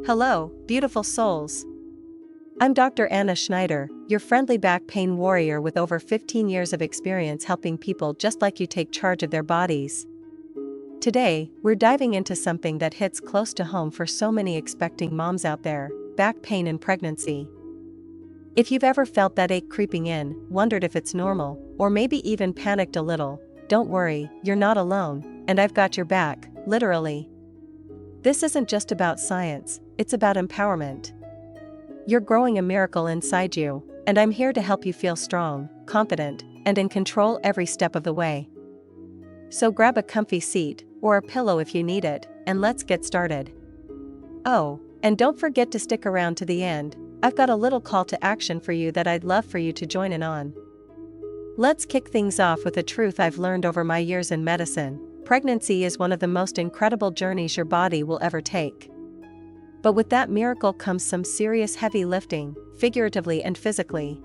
Hello, beautiful souls. I'm Dr. Anna Schneider, your friendly back pain warrior with over 15 years of experience helping people just like you take charge of their bodies. Today, we're diving into something that hits close to home for so many expecting moms out there: back pain in pregnancy. If you've ever felt that ache creeping in, wondered if it's normal, or maybe even panicked a little, don't worry, you're not alone, and I've got your back, literally. This isn't just about science, it's about empowerment. You're growing a miracle inside you, and I'm here to help you feel strong, confident, and in control every step of the way. So grab a comfy seat, or a pillow if you need it, and let's get started. Oh, and don't forget to stick around to the end. I've got a little call to action for you that I'd love for you to join in on. Let's kick things off with a truth I've learned over my years in medicine. Pregnancy is one of the most incredible journeys your body will ever take. But with that miracle comes some serious heavy lifting, figuratively and physically.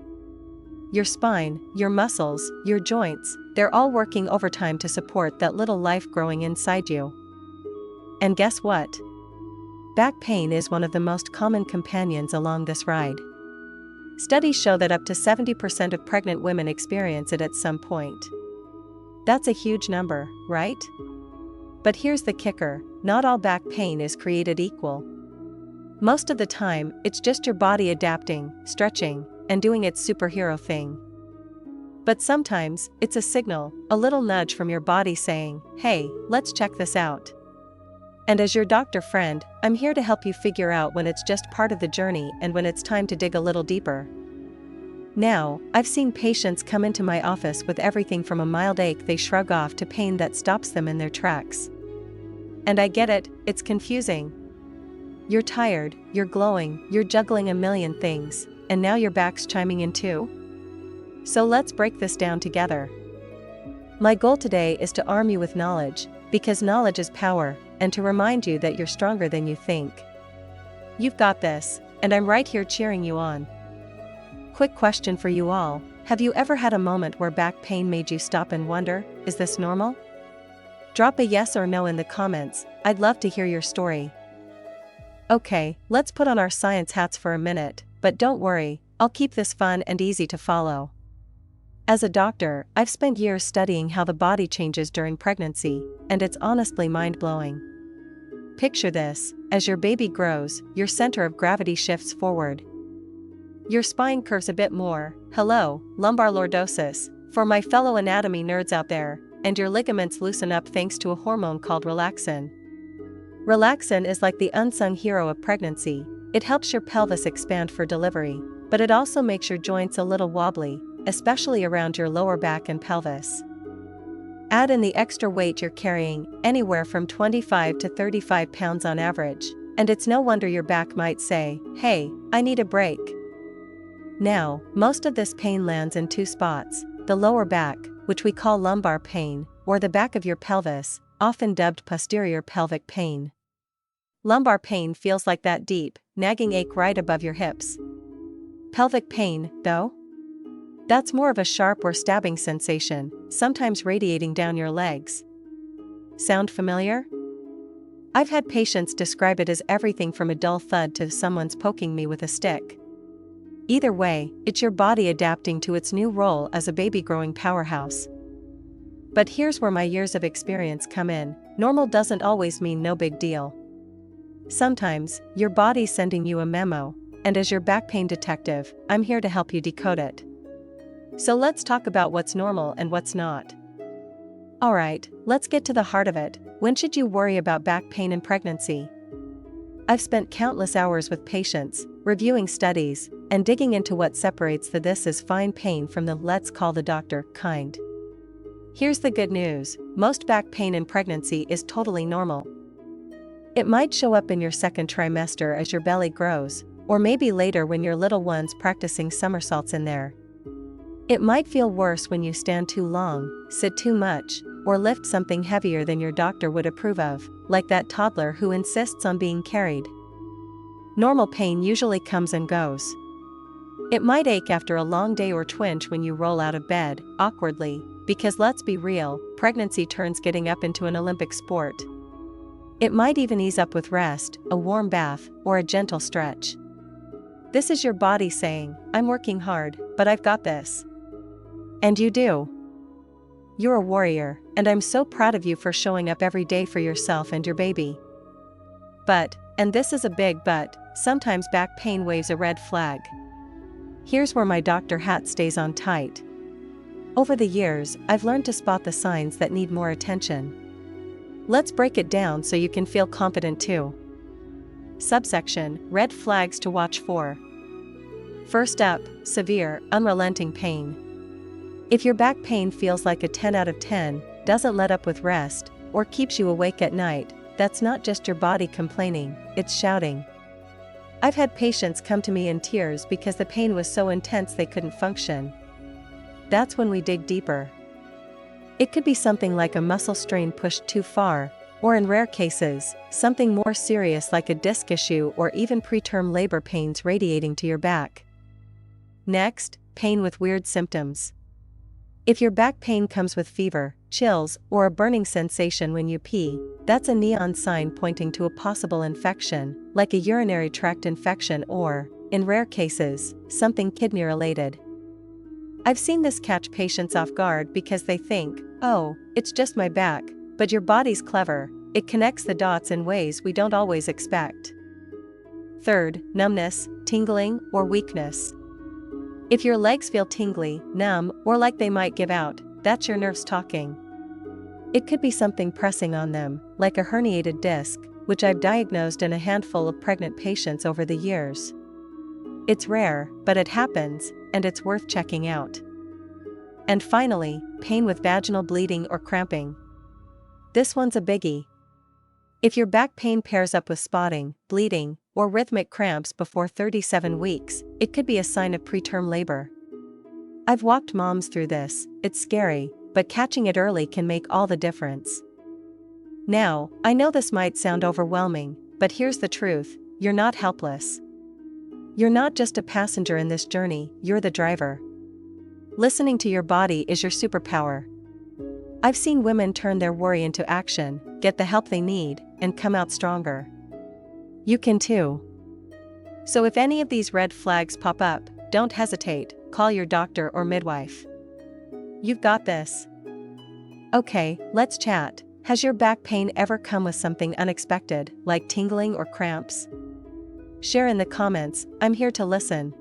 Your spine, your muscles, your joints, they're all working overtime to support that little life growing inside you. And guess what? Back pain is one of the most common companions along this ride. Studies show that up to 70% of pregnant women experience it at some point. That's a huge number, right? But here's the kicker: not all back pain is created equal. Most of the time, it's just your body adapting, stretching, and doing its superhero thing. But sometimes, it's a signal, a little nudge from your body saying, "Hey, let's check this out." And as your doctor friend, I'm here to help you figure out when it's just part of the journey and when it's time to dig a little deeper. Now, I've seen patients come into my office with everything from a mild ache they shrug off to pain that stops them in their tracks. And I get it, it's confusing. You're tired, you're glowing, you're juggling a million things, and now your back's chiming in too? So let's break this down together. My goal today is to arm you with knowledge, because knowledge is power, and to remind you that you're stronger than you think. You've got this, and I'm right here cheering you on. Quick question for you all: have you ever had a moment where back pain made you stop and wonder, is this normal? Drop a yes or no in the comments, I'd love to hear your story. Okay, let's put on our science hats for a minute, but don't worry, I'll keep this fun and easy to follow. As a doctor, I've spent years studying how the body changes during pregnancy, and it's honestly mind-blowing. Picture this: as your baby grows, your center of gravity shifts forward. Your spine curves a bit more, hello, lumbar lordosis, for my fellow anatomy nerds out there, and your ligaments loosen up thanks to a hormone called relaxin. Relaxin is like the unsung hero of pregnancy. It helps your pelvis expand for delivery, but it also makes your joints a little wobbly, especially around your lower back and pelvis. Add in the extra weight you're carrying, anywhere from 25 to 35 pounds on average, and it's no wonder your back might say, "Hey, I need a break." Now, most of this pain lands in two spots: the lower back, which we call lumbar pain, or the back of your pelvis, often dubbed posterior pelvic pain. Lumbar pain feels like that deep, nagging ache right above your hips. Pelvic pain, though? That's more of a sharp or stabbing sensation, sometimes radiating down your legs. Sound familiar? I've had patients describe it as everything from a dull thud to someone's poking me with a stick. Either way, it's your body adapting to its new role as a baby-growing powerhouse. But here's where my years of experience come in: normal doesn't always mean no big deal. Sometimes, your body's sending you a memo, and as your back pain detective, I'm here to help you decode it. So let's talk about what's normal and what's not. Alright, let's get to the heart of it. When should you worry about back pain in pregnancy? I've spent countless hours with patients, reviewing studies, and digging into what separates the "this is fine" pain from the "let's call the doctor" kind. Here's the good news: most back pain in pregnancy is totally normal. It might show up in your second trimester as your belly grows, or maybe later when your little one's practicing somersaults in there. It might feel worse when you stand too long, sit too much, or lift something heavier than your doctor would approve of, like that toddler who insists on being carried. Normal pain usually comes and goes. It might ache after a long day or twinge when you roll out of bed, awkwardly, because let's be real, pregnancy turns getting up into an Olympic sport. It might even ease up with rest, a warm bath, or a gentle stretch. This is your body saying, "I'm working hard, but I've got this." And you do. You're a warrior, and I'm so proud of you for showing up every day for yourself and your baby. But, and this is a big but, sometimes back pain waves a red flag. Here's where my doctor hat stays on tight. Over the years, I've learned to spot the signs that need more attention. Let's break it down so you can feel confident too. Subsection: Red flags to watch for. First up, severe, unrelenting pain. If your back pain feels like a 10 out of 10, doesn't let up with rest, or keeps you awake at night, that's not just your body complaining, it's shouting. I've had patients come to me in tears because the pain was so intense they couldn't function. That's when we dig deeper. It could be something like a muscle strain pushed too far, or in rare cases, something more serious like a disc issue or even preterm labor pains radiating to your back. Next, pain with weird symptoms. If your back pain comes with fever, chills, or a burning sensation when you pee, that's a neon sign pointing to a possible infection, like a urinary tract infection or, in rare cases, something kidney-related. I've seen this catch patients off guard because they think, "Oh, it's just my back," but your body's clever, it connects the dots in ways we don't always expect. Third, numbness, tingling, or weakness. If your legs feel tingly, numb, or like they might give out, that's your nerves talking. It could be something pressing on them, like a herniated disc, which I've diagnosed in a handful of pregnant patients over the years. It's rare, but it happens, and it's worth checking out. And finally, pain with vaginal bleeding or cramping. This one's a biggie. If your back pain pairs up with spotting, bleeding, or rhythmic cramps before 37 weeks, it could be a sign of preterm labor. I've walked moms through this, it's scary, but catching it early can make all the difference. Now, I know this might sound overwhelming, but here's the truth: you're not helpless. You're not just a passenger in this journey, you're the driver. Listening to your body is your superpower. I've seen women turn their worry into action, get the help they need, and come out stronger. You can too. So if any of these red flags pop up, don't hesitate, call your doctor or midwife. You've got this. Okay, let's chat. Has your back pain ever come with something unexpected, like tingling or cramps? Share in the comments, I'm here to listen.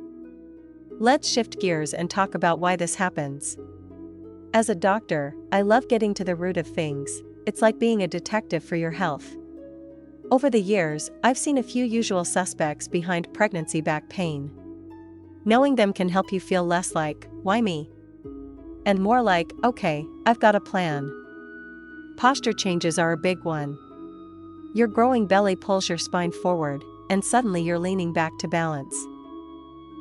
Let's shift gears and talk about why this happens. As a doctor, I love getting to the root of things. It's like being a detective for your health. Over the years, I've seen a few usual suspects behind pregnancy back pain. Knowing them can help you feel less like, "Why me?" and more like, "Okay, I've got a plan." Posture changes are a big one. Your growing belly pulls your spine forward, and suddenly you're leaning back to balance.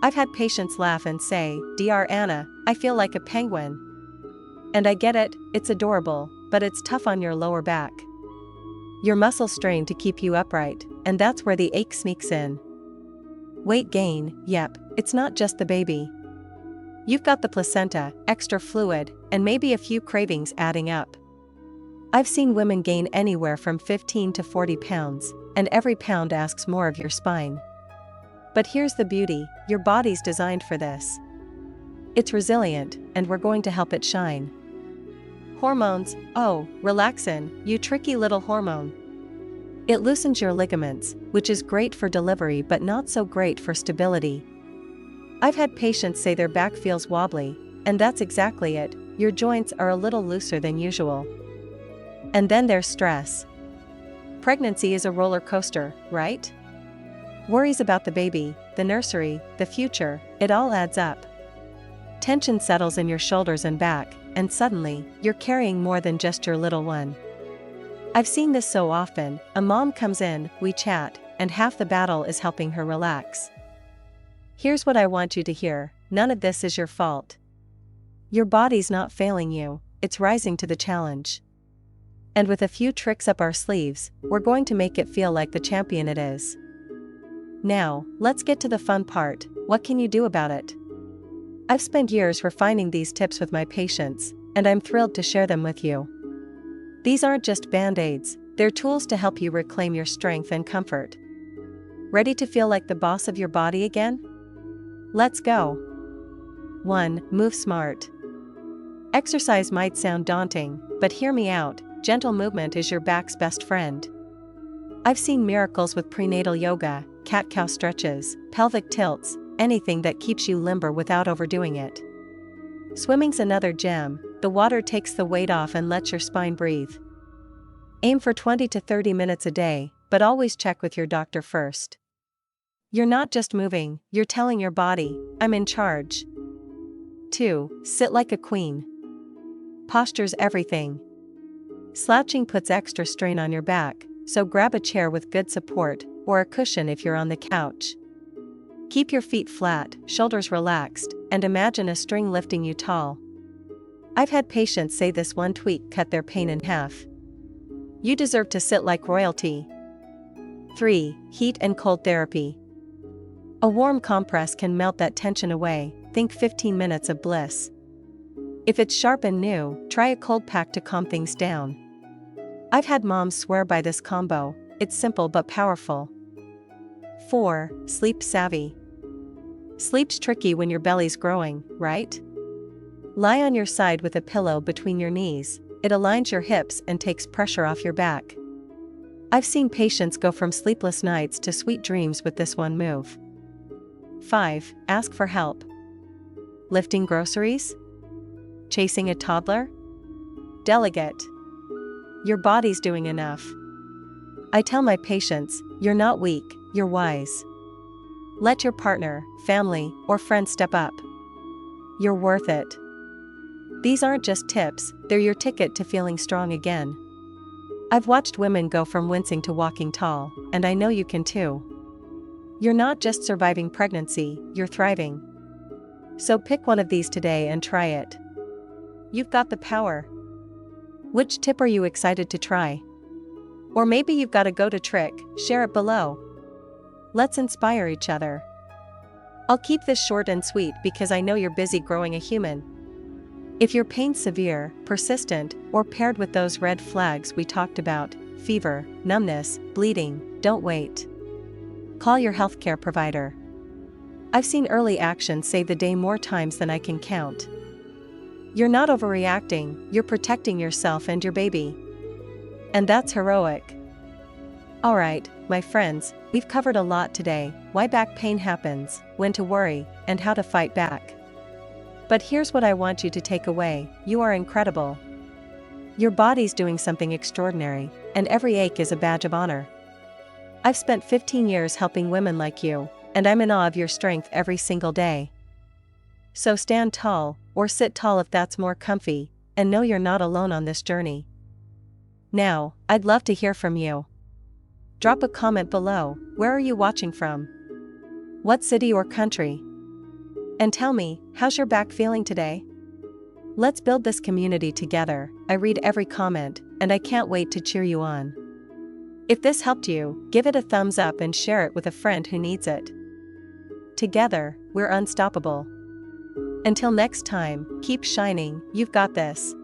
I've had patients laugh and say, "Dr. Anna, I feel like a penguin." And I get it, it's adorable, but it's tough on your lower back. Your muscles strain to keep you upright, and that's where the ache sneaks in. Weight gain, yep, it's not just the baby. You've got the placenta, extra fluid, and maybe a few cravings adding up. I've seen women gain anywhere from 15 to 40 pounds, and every pound asks more of your spine. But here's the beauty, your body's designed for this. It's resilient, and we're going to help it shine. Hormones, oh, relaxin, you tricky little hormone. It loosens your ligaments, which is great for delivery but not so great for stability. I've had patients say their back feels wobbly, and that's exactly it, your joints are a little looser than usual. And then there's stress. Pregnancy is a roller coaster, right? Worries about the baby, the nursery, the future, it all adds up. Tension settles in your shoulders and back, and suddenly, you're carrying more than just your little one. I've seen this so often, a mom comes in, we chat, and half the battle is helping her relax. Here's what I want you to hear, none of this is your fault. Your body's not failing you, it's rising to the challenge. And with a few tricks up our sleeves, we're going to make it feel like the champion it is. Now, let's get to the fun part, what can you do about it? I've spent years refining these tips with my patients, and I'm thrilled to share them with you. These aren't just band-aids, They're tools to help you reclaim your strength and comfort. Ready to feel like the boss of your body again? Let's go. 1. Move smart. Exercise might sound daunting, but hear me out, gentle movement is your back's best friend. I've seen miracles with prenatal yoga, cat-cow stretches, pelvic tilts, anything that keeps you limber without overdoing it. Swimming's another gem, the water takes the weight off and lets your spine breathe. Aim for 20 to 30 minutes a day, but always check with your doctor first. You're not just moving, you're telling your body, I'm in charge. 2. Sit like a queen. Posture's everything. Slouching puts extra strain on your back, so grab a chair with good support, or a cushion if you're on the couch. Keep your feet flat, shoulders relaxed, and imagine a string lifting you tall. I've had patients say this one tweak cut their pain in half. You deserve to sit like royalty. 3. Heat and cold therapy. A warm compress can melt that tension away, think 15 minutes of bliss. If it's sharp and new, try a cold pack to calm things down. I've had moms swear by this combo, it's simple but powerful. 4. Sleep savvy. Sleep's tricky when your belly's growing, right? Lie on your side with a pillow between your knees, it aligns your hips and takes pressure off your back. I've seen patients go from sleepless nights to sweet dreams with this one move. 5. Ask for help. Lifting groceries? Chasing a toddler? Delegate. Your body's doing enough. I tell my patients, you're not weak, you're wise. Let your partner, family, or friend step up. You're worth it. These aren't just tips, they're your ticket to feeling strong again. I've watched women go from wincing to walking tall, and I know you can too. You're not just surviving pregnancy, you're thriving. So pick one of these today and try it. You've got the power. Which tip are you excited to try? Or maybe you've got a go-to trick, share it below. Let's inspire each other. I'll keep this short and sweet because I know you're busy growing a human. If your pain's severe, persistent, or paired with those red flags we talked about, fever, numbness, bleeding, don't wait. Call your healthcare provider. I've seen early action save the day more times than I can count. You're not overreacting, you're protecting yourself and your baby. And that's heroic. Alright, my friends, we've covered a lot today: why back pain happens, when to worry, and how to fight back. But here's what I want you to take away: you are incredible. Your body's doing something extraordinary, and every ache is a badge of honor. I've spent 15 years helping women like you, and I'm in awe of your strength every single day. So stand tall, or sit tall if that's more comfy, and know you're not alone on this journey. Now, I'd love to hear from you. Drop a comment below. Where are you watching from? What city or country? And tell me, how's your back feeling today? Let's build this community together. I read every comment, and I can't wait to cheer you on. If this helped you, give it a thumbs up and share it with a friend who needs it. Together, we're unstoppable. Until next time, keep shining, you've got this.